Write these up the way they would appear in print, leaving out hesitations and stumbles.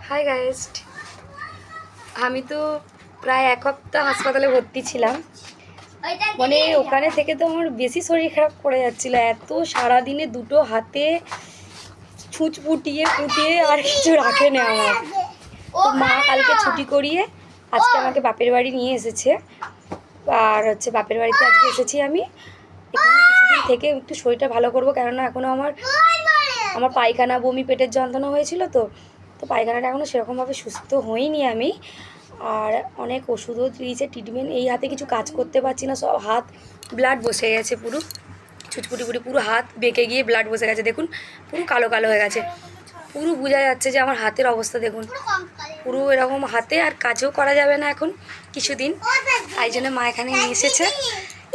Hi guys, আমি তো প্রায় এক সপ্তাহ হাসপাতালে ভর্তি ছিলাম। মানে ওখানে থেকে তো আমার বেশি শরীর খারাপ করে যাচ্ছিলো। এত সারাদিনে দুটো হাতে ছুঁচ ফুটিয়ে ফুটিয়ে আর কিছু রাখে না আমার। তো মা কালকে ছুটি করিয়ে আজকে আমাকে বাপের বাড়ি নিয়ে এসেছে। আর বাপের বাড়িতে আজকে এসেছি আমি। এখানে কিছুদিন থেকে একটু শরীরটা ভালো করবো, কেননা এখনও আমার পায়খানা বমি পেটের যন্ত্রণা হয়েছিল। তো পায়খানাটা এখনও সেরকমভাবে সুস্থ হইনি আমি। আর অনেক ওষুধও দিয়েছে, ট্রিটমেন্ট। এই হাতে কিছু কাজ করতে পারছি না, সব হাত ব্লাড বসে গেছে, পুরো ছুটপুটি পুরো হাত বেঁকে গিয়ে ব্লাড বসে গেছে। দেখুন পুরো কালো কালো হয়ে গেছে, পুরো বোঝা যাচ্ছে যে আমার হাতের অবস্থা দেখুন, পুরো এরকম হাতে আর কাজও করা যাবে না এখন কিছুদিন। তাই জন্য মা এখানে নিয়ে এসেছে।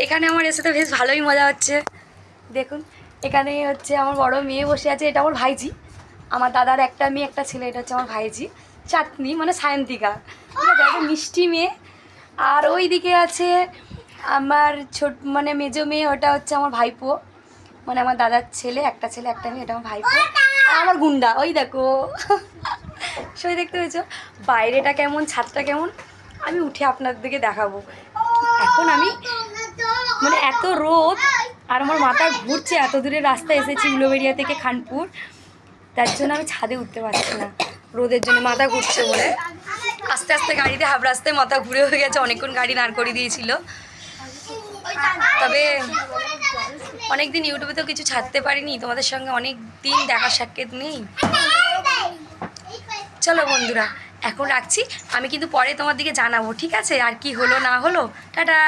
এখানে আমার এসে তো বেশ ভালোই মজা হচ্ছে। দেখুন এখানে আমার বড় মেয়ে বসে আছে, এটা আমার ভাইজি। আমার দাদার একটা মেয়ে একটা ছেলে, এটা হচ্ছে আমার ভাইজি। চাঁদনি মানে সায়ন্তিকা, ঠিক আছে, একটা মিষ্টি মেয়ে। আর ওই দিকে আছে আমার মানে মেজো মেয়ে, ওটা হচ্ছে আমার ভাইপো, মানে আমার দাদার ছেলে একটা মেয়ে, এটা আমার ভাইপো। আর আমার গুন্ডা ওই দেখো সই দেখতে পেয়েছো। বাইরেটা কেমন, ছাদটা কেমন, আমি উঠে আপনাদেরকে দেখাবো। এখন আমি মানে এত রোদ আর আমার মাথা ঘুরছে, এত দূরের রাস্তা এসেছি উলুবেড়িয়া থেকে খানপুর, তার জন্য আমি ছাদে উঠতে পারছি না, রোদের জন্য মাথা ঘুরছে বলে। আস্তে আস্তে গাড়িতে হাফ রাস্তায় মাথা ঘুরে হয়ে গেছে, অনেকক্ষণ গাড়ি দাঁড় করে দিয়েছিল। তবে অনেক দিন ইউটিউবে তো কিছু ছাড়তে পারিনি, তোমাদের সঙ্গে অনেক দিন দেখা সাক্ষাৎ নেই। চলো বন্ধুরা, এখন রাখছি, আমি কিন্তু পরে তোমার দিকে জানাবো, ঠিক আছে, আর কি হলো না হলো। টাটা।